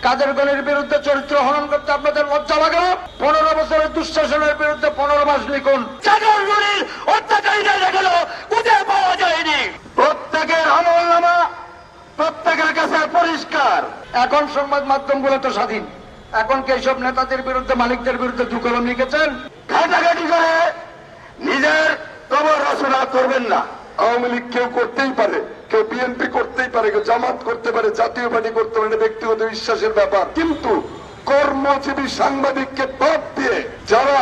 কাদের গণের বিরুদ্ধে চরিত্র হনন করতে আপনাদের লজ্জা লাগে না? 15 বছরের দুঃশাসনের বিরুদ্ধে 15 মাস লিখুন। কাদের গণের অত্যাচারীদের দেখালো খুঁজে পাওয়া যায়নি। প্রত্যেকের আমলনামা প্রত্যেকের কাছে পরিষ্কার। এখন সংবাদ মাধ্যমগুলো তো স্বাধীন। এখন কি এইসব নেতাদের বিরুদ্ধে মালিকদের বিরুদ্ধে দু কলম লিখেছেন? ঘাটাঘাটি করে নিজের কবর রচনা করবেন না। আওয়ামী লীগ কেউ করতেই পারে, কেউ বিএনপি করতেই পারে, কেউ জামাত করতে পারে, জাতীয় পার্টি করতে পারে, ব্যক্তিগত বিশ্বাসের ব্যাপার। কিন্তু কর্মজীবী সাংবাদিককে বাদ দিয়ে যারা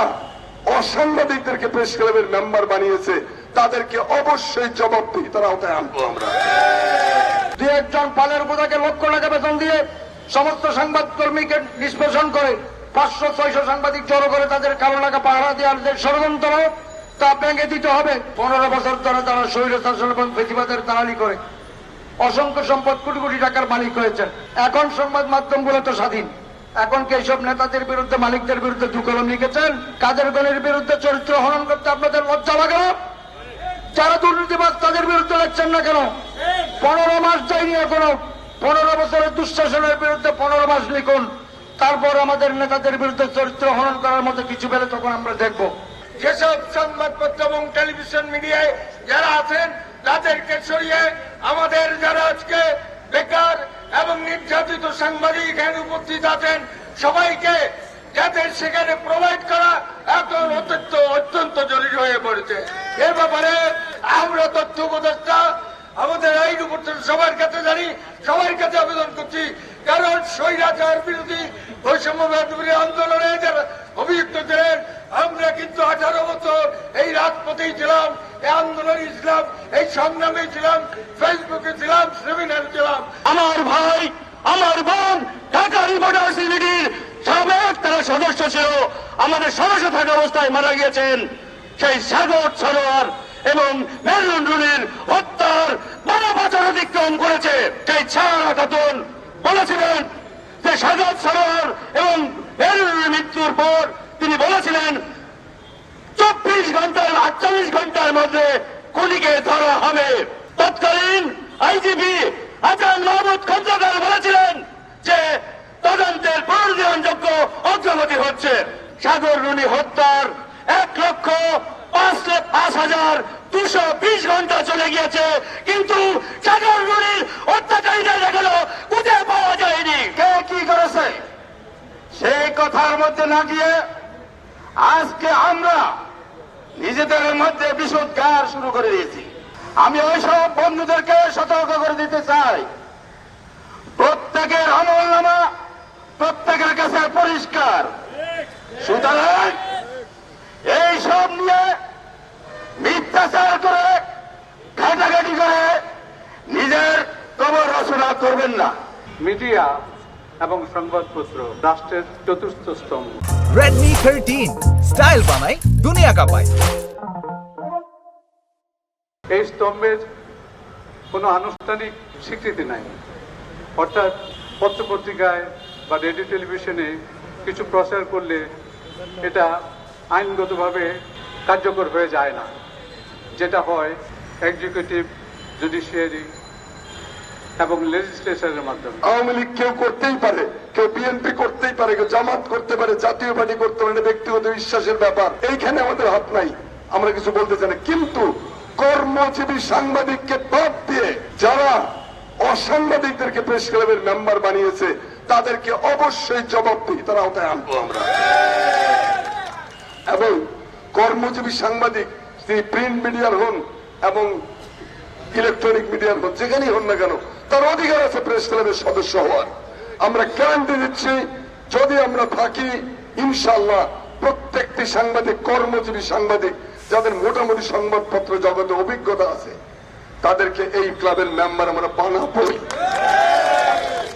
অসাংবাদিকদেরকে প্রেস ক্লাবের মেম্বার বানিয়েছে তাদেরকে অবশ্যই জবাবদিহিতার আওতায় আনবো আমরা। দু একজন পালের বোঝাকে লক্ষ টাকা বেতন দিয়ে সমস্ত সংবাদ কর্মীকে নিষ্পেষণ করে 500-600 সাংবাদিক জড়ো করে তাদের কালো টাকা পাহারা দেওয়ার যে ষড়যন্ত্র তা ভেঙে দিতে হবে। 15 বছর ধরে তারা স্বৈরশাসন এবং ফেসিবাদের দালালি করে অসংখ্য সম্পদ কোটি কোটি টাকার মালিক হয়েছেন। এখন সংবাদ মাধ্যমগুলো তো স্বাধীন। এখন কি এইসব নেতাদের বিরুদ্ধে মালিকদের বিরুদ্ধে দু কলম লিখেছেন? কাদের গণের বিরুদ্ধে চরিত্র হনন করতে আপনাদের লজ্জা লাগে না? যারা দুর্নীতিবাজ তাদের বিরুদ্ধে লিখছেন না কেন? 15 মাস যায়নি এখনো। 15 বছরের দুঃশাসনের বিরুদ্ধে 15 মাস লিখুন। তারপর আমাদের নেতাদের বিরুদ্ধে চরিত্র হনন করার মতো কিছু পেলে তখন আমরা দেখব। যেসব সংবাদপত্র এবং টেলিভিশন মিডিয়ায় যারা আছেন তাদেরকে সরিয়ে আমাদের যারা আজকে বেকার এবং নির্যাতিত সাংবাদিক এখানে উপস্থিত আছেন সবাইকে যাতে সেখানে প্রোভাইড করা এখন অত্যন্ত জরুরি হয়ে পড়েছে। এর ব্যাপারে আমরা তথ্য উপদেষ্টা আমাদের আইন উপদেষ্টা সবার কাছে জানি, সবার কাছে আবেদন করছি। কারণ স্বৈরাচার বিরোধী বৈষম্য বিরোধী আন্দোলনে যারা অভিযুক্ত ছিলেন আমরা কিন্তু 18 বছর এই রাজপথেই ছিলাম, এই আন্দোলনে ছিলাম, এই সংগ্রামে ছিলাম, ফেসবুকে ছিলাম, সেমিনারে ছিলাম। আমার ভাই আমার বোন ঢাকা রিপোর্টার্স ইউনিটির সাবেক তারা সদস্য ছিল, আমাদের সদস্য থাকা অবস্থায় মারা গিয়েছেন। সেই সাগর সরোয়ার এবং মেরুন রুনির হত্যার 12 বছর অতিক্রম করেছে। সেই ছাড়া খাতুন বলেছিলেন যে সাগর সরোয়ার এবং মেরুন রুনির মৃত্যুর পর তিনি বলেছিলেন 24 ঘন্টার 48 ঘন্টার মধ্যে খুনিকে ধরা হবে। তৎকালীন আইজিপি হাসান মাহমুদ খন্দকার বলেছিলেন যে তদন্তের পুনর্গ্রহণযোগ্য অগ্রগতি হচ্ছে। সাগর রুনি হত্যার 1,05,220 ঘন্টা চলে গিয়েছে, কিন্তু সাগর রুনির অত্যাচারীদের দেখালো খুঁজে পাওয়া যায়নি। কে কি করেছে সেই কথার মধ্যে না গিয়ে আজকে আমরা নিজেদের মধ্যে বিষোদ্গার শুরু করে দিয়েছি। আমি ওইসব বন্ধুদেরকে সতর্ক করে দিতে চাই, প্রত্যেকের আমলনামা প্রত্যেকের কাছে পরিষ্কার। সুতরাং এইসব নিয়ে মিথ্যাচার করে ঘাটাঘাটি করে নিজের কবর রচনা করবেন না। মিডিয়া এবং সংবাদপত্র রাষ্ট্রের চতুর্থ স্তম্ভ। Redmi 13 স্টাইল বানাই দুনিয়া কাঁপায়। এই স্তম্ভের কোনো আনুষ্ঠানিক স্বীকৃতি নাই, অর্থাৎ পত্রপত্রিকায় বা রেডিও টেলিভিশনে কিছু প্রচার করলে এটা আইনগতভাবে কার্যকর হয়ে যায় না। যেটা হয় এক্সিকিউটিভ, জুডিশিয়ারি এবং লেজিসলেচারের মাধ্যমে। আওয়ামী লীগ কেউ করতেই পারে, কেউ বিএনপি করতেই পারে, কেউ জামাত করতে পারে, জাতীয় পার্টি করতে পারে, ব্যক্তিগত বিশ্বাসের ব্যাপার। এইখানে আমাদের হাত নাই, আমরা কিছু বলতে চাই না। কিন্তু কর্মজীবী সাংবাদিককে বাদ দিয়ে যারা অসাংবাদিকদেরকে প্রেস ক্লাবের মেম্বার বানিয়েছে তাদেরকে অবশ্যই জবাবদিহিতার আওতায় আনবো আমরা। এবং কর্মজীবী সাংবাদিক তিনি প্রিন্ট মিডিয়ার হন এবং ইলেকট্রনিক মিডিয়ার হন, যেখানেই হন না কেন তার অধিকার আছে প্রেস ক্লাবের সদস্য হওয়ার। আমরা গ্যারান্টি দিচ্ছি যদি আমরা থাকি ইনশাআল্লাহ প্রত্যেকটি সাংবাদিক কর্মজীবী সাংবাদিক যাদের মোটামুটি সংবাদপত্র জগতে অভিজ্ঞতা আছে তাদেরকে এই ক্লাবের মেম্বার আমরা বানাবো।